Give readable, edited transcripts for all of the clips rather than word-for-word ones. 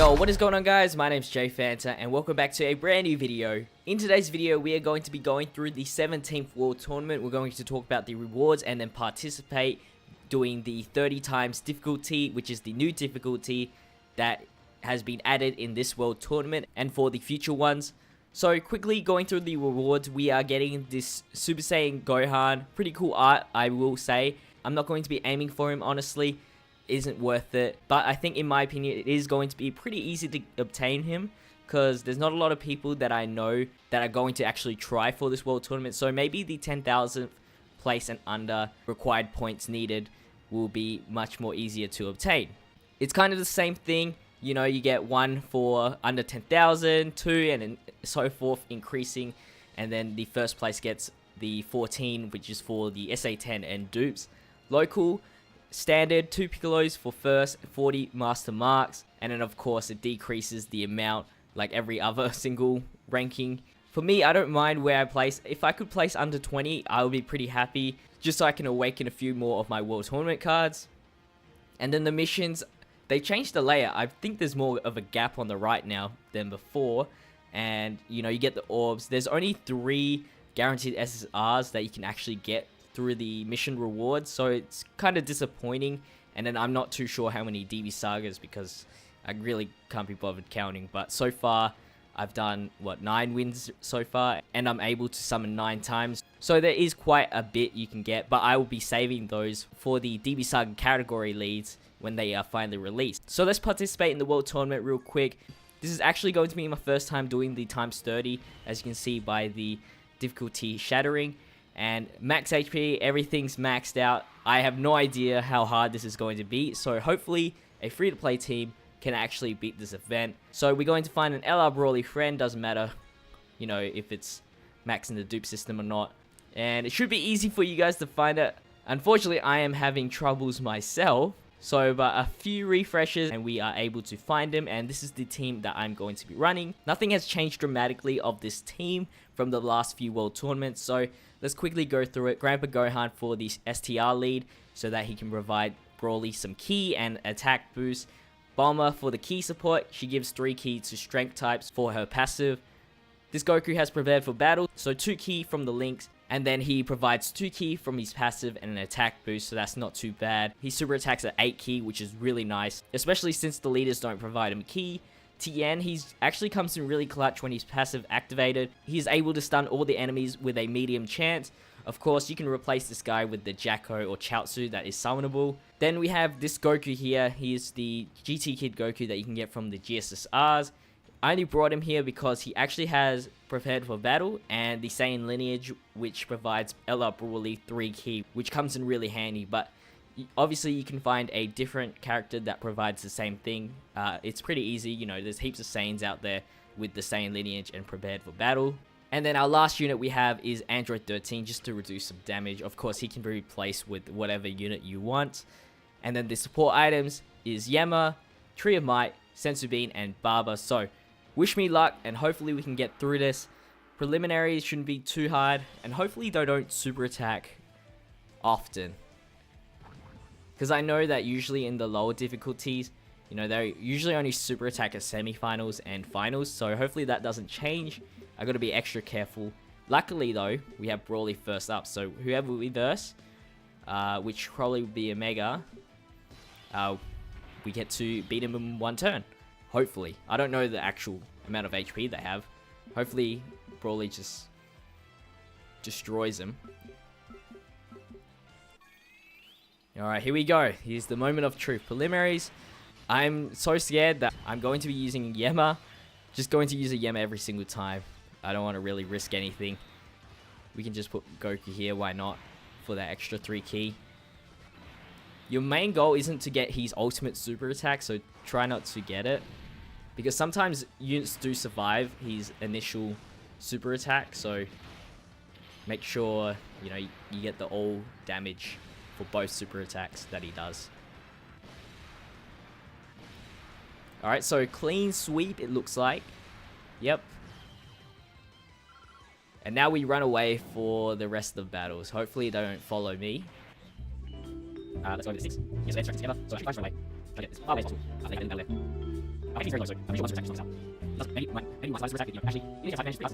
Yo, what is going on guys? My name's JPhanta and welcome back to a brand new video. In today's video, we are going to be going through the 17th World Tournament. We're going to talk about the rewards and then participate doing the 30 times difficulty, which is the new difficulty that has been added in this World Tournament and for the future ones. So quickly going through the rewards, we are getting this Super Saiyan Gohan. Pretty cool art, I will say. I'm not going to be aiming for him, honestly. Isn't worth it, but I think in my opinion it is going to be pretty easy to obtain him because there's not a lot of people that I know that are going to actually try for this World Tournament. So maybe the 10,000th place and under required points needed will be much more easier to obtain. It's kind of the same thing, you know, you get one for under 10,000, two, and so forth, increasing, and then the first place gets the 14, which is for the SA10 and dupes. Local standard 2 Piccolos for first, 40 master marks, and then of course it decreases the amount like every other single ranking. For me, I don't mind where I place. If I could place under 20, I would be pretty happy, just so I can awaken a few more of my World Tournament cards. And then the missions, they changed the layout. I think there's more of a gap on the right now than before, and you know, you get the orbs. There's only 3 guaranteed SSRs that you can actually get through the mission rewards, so it's kind of disappointing. And then I'm not too sure how many DB Sagas because I really can't be bothered counting, but so far I've done what, 9 wins so far, and I'm able to summon 9 times, so there is quite a bit you can get, but I will be saving those for the DB Saga category leads when they are finally released. So let's participate in the World Tournament real quick. This is actually going to be my first time doing the times 30, as you can see by the difficulty shattering. And max HP, everything's maxed out. I have no idea how hard this is going to be, so hopefully a free-to-play team can actually beat this event. So we're going to find an LR Brawly friend, doesn't matter, you know, if it's maxing the dupe system or not. And it should be easy for you guys to find it. Unfortunately, I am having troubles myself, so but a few refreshes and we are able to find him, and this is the team that I'm going to be running. Nothing has changed dramatically of this team from the last few World Tournaments, so let's quickly go through it. Grandpa Gohan for the STR lead so that he can provide Brawly some key and attack boost. Bulma for the key support, she gives 3 key to strength types for her passive. This Goku has prepared for battle, so 2 key from the links, and then he provides 2 key from his passive and an attack boost, so that's not too bad. He super attacks at 8 key, which is really nice, especially since the leaders don't provide him key. Tien, he's actually comes in really clutch when he's passive activated. He's able to stun all the enemies with a medium chance. Of course, you can replace this guy with the Jacko or Chaozu that is summonable. Then we have this Goku here. He is the GT Kid Goku that you can get from the GSSRs. I only brought him here because he actually has prepared for battle and the Saiyan lineage, which provides LR Brawly 3 key, which comes in really handy. But obviously you can find a different character that provides the same thing. It's pretty easy, you know, there's heaps of Saiyans out there with the Saiyan lineage and prepared for battle. And then our last unit we have is Android 13, just to reduce some damage. Of course, he can be replaced with whatever unit you want. And then the support items is Yama, Tree of Might, Senzu Bean, and Barber. So wish me luck, and hopefully we can get through this. Preliminaries shouldn't be too hard, and hopefully they don't super attack often. Because I know that usually in the lower difficulties, you know, they usually only super attack at semifinals and finals, so hopefully that doesn't change. I gotta be extra careful. Luckily though, we have Brawly first up, so whoever we verse, which probably would be a Mega, we get to beat him in 1 turn. Hopefully. I don't know the actual amount of HP they have. Hopefully Brawly just destroys him. Alright, here we go. Here's the moment of truth. Preliminaries. I'm so scared that I'm going to be using Yama. Just going to use a Yama every single time. I don't want to really risk anything. We can just put Goku here, why not? For that extra 3 key. Your main goal isn't to get his ultimate super attack, so try not to get it. Because sometimes units do survive his initial super attack, so make sure, you know, you get the all damage for both super attacks that he does. Alright, so clean sweep it looks like. Yep. And now we run away for the rest of the battles. Hopefully they don't follow me. Let's go to the 6. Yes, let's track together. So actually, away. Try to get this far away as possible. I think he's very low, so I'm sure once we're out. Maybe my slides were actually, actually, you need to have advantage because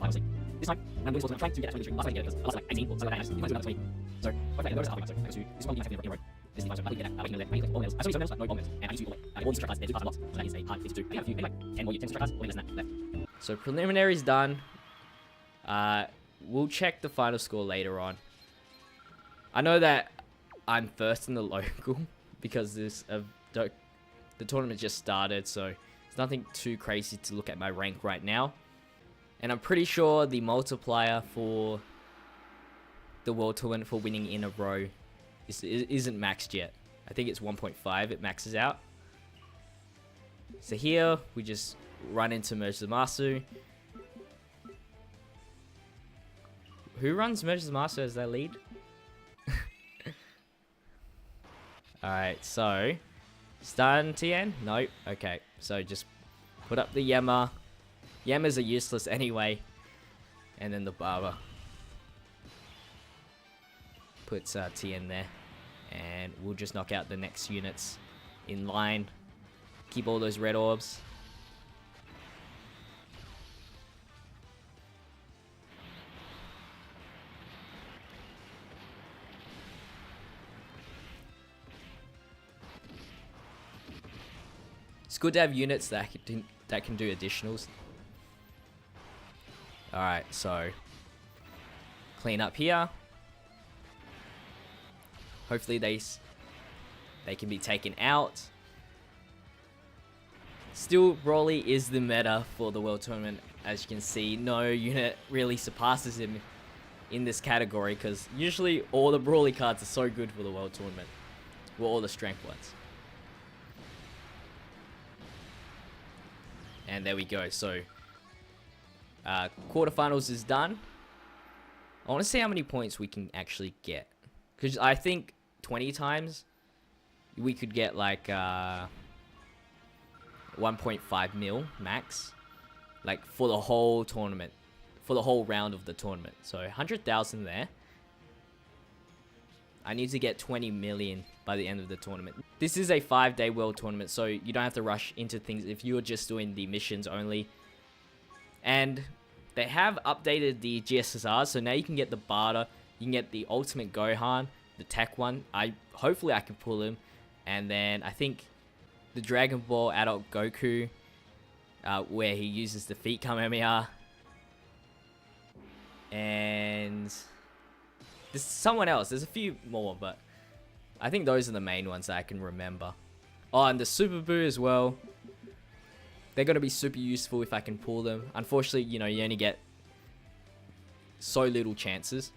this time, when I'm doing sports, I'm trying to get that 23. Last time I get it because I lost like 18 or something like that. You might do another 20. So, what if I notice halfway, so I go to this one, you have to row. This is the so I didn't get that. I waited in there. I need all medals. I saw some medals, but no all medals. And I need to all these strike cards. They're 2 cards a lot. So that is a hard 52. I have a few, maybe like 10 more, 10 strike cards, or maybe less than that left. So preliminary's done. We'll check the final score later on. I know that I'm first in the local because this the tournament just started, so it's nothing too crazy to look at my rank right now. And I'm pretty sure the multiplier for the World Tournament for winning in a row isn't maxed yet. I think it's 1.5 it maxes out. So here we just run into Merge the Master. Who runs Merge the Master as their lead? Alright, so stun TN? Nope. Okay, so just put up the Yemma. Yemmas are useless anyway. And then the Barber puts TN there. And we'll just knock out the next units in line. Keep all those red orbs. It's good to have units that can do additionals. Alright, so clean up here. Hopefully they can be taken out. Still, Broly is the meta for the World Tournament. As you can see, no unit really surpasses him in this category because usually all the Broly cards are so good for the World Tournament. Well, all the strength ones. And there we go. So, quarterfinals is done. I want to see how many points we can actually get. Because I think 20 times we could get like 1.5 mil max. Like for the whole tournament. For the whole round of the tournament. So 100,000 there. I need to get 20 million by the end of the tournament. This is a 5-day world tournament, so you don't have to rush into things if you're just doing the missions only. And they have updated the GSSR, so now you can get the Barter, you can get the Ultimate Gohan, the tech one. Hopefully I can pull him. And then I think the Dragon Ball Adult Goku, where he uses the feet Kamehameha. And there's someone else. There's a few more, but I think those are the main ones that I can remember. Oh, and the Super Boo as well. They're going to be super useful if I can pull them. Unfortunately, you know, you only get so little chances.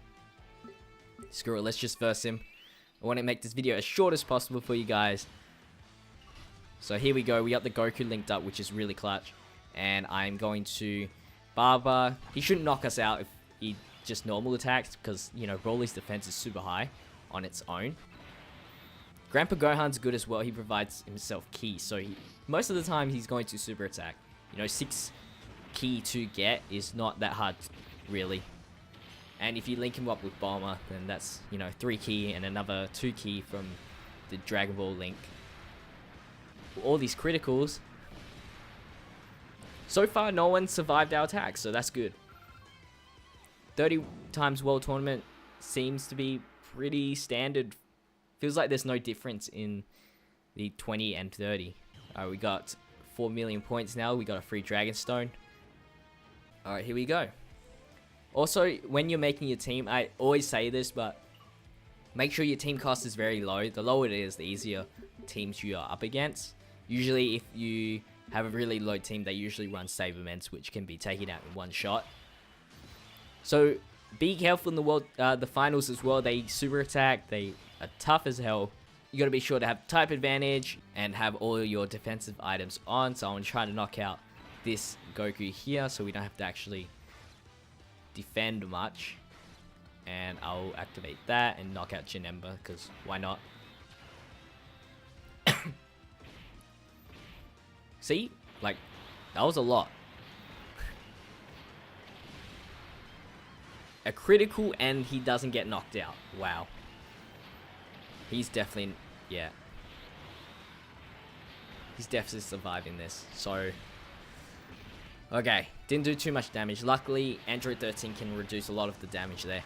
Screw it, let's just verse him. I want to make this video as short as possible for you guys. So here we go. We got the Goku linked up, which is really clutch. And I'm going to Barber. He shouldn't knock us out if he just normal attacks, because, you know, Broly's defense is super high on its own. Grandpa Gohan's good as well. He provides himself ki, so most of the time he's going to super attack. You know, 6 ki to get is not that hard, really. And if you link him up with Bulma, then that's, you know, 3 ki and another 2 ki from the Dragon Ball link. All these criticals. So far, no one survived our attacks, so that's good. 30 times World Tournament seems to be pretty standard. Feels like there's no difference in the 20 and 30. We got 4 million points now. We got a free Dragon Stone. Alright, here we go. Also, when you're making your team, I always say this, but make sure your team cost is very low. The lower it is, the easier teams you are up against. Usually, if you have a really low team, they usually run save events, which can be taken out in one shot. So be careful in the finals as well. They super attack. They are tough as hell. You got to be sure to have type advantage and have all your defensive items on. So I'm trying to knock out this Goku here, so we don't have to actually defend much. And I'll activate that and knock out Janemba, because why not? See, like, that was a lot. A critical and he doesn't get knocked out. Wow. He's definitely, yeah. He's definitely surviving this. So, okay, didn't do too much damage. Luckily, Android 13 can reduce a lot of the damage there.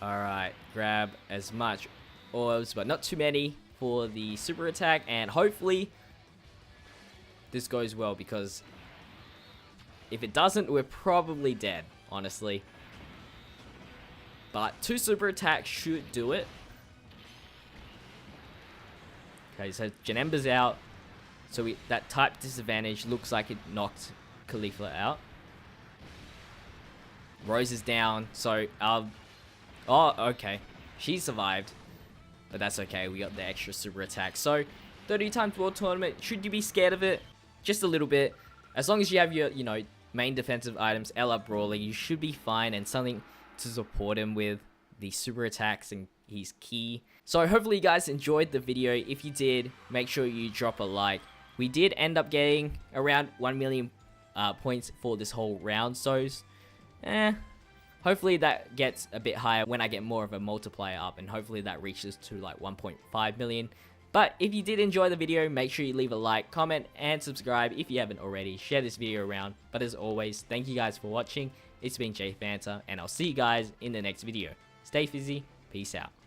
Alright, grab as much orbs, but not too many for the super attack, and hopefully this goes well, because if it doesn't, we're probably dead, honestly. But 2 super attacks should do it. Okay, so Janemba's out. So that type disadvantage looks like it knocked Khalifa out. Rose is down, so oh, okay. She survived. But that's okay, we got the extra super attack. So, 30 times World Tournament, should you be scared of it? Just a little bit. As long as you have your, main defensive items, Ella Brawler, you should be fine, and something to support him with the super attacks and his key. So hopefully you guys enjoyed the video. If you did, make sure you drop a like. We did end up getting around 1 million points for this whole round, so hopefully that gets a bit higher when I get more of a multiplier up, and hopefully that reaches to like 1.5 million. But if you did enjoy the video, make sure you leave a like, comment, and subscribe if you haven't already. Share this video around. But as always, thank you guys for watching. It's been JPhanta, and I'll see you guys in the next video. Stay fizzy. Peace out.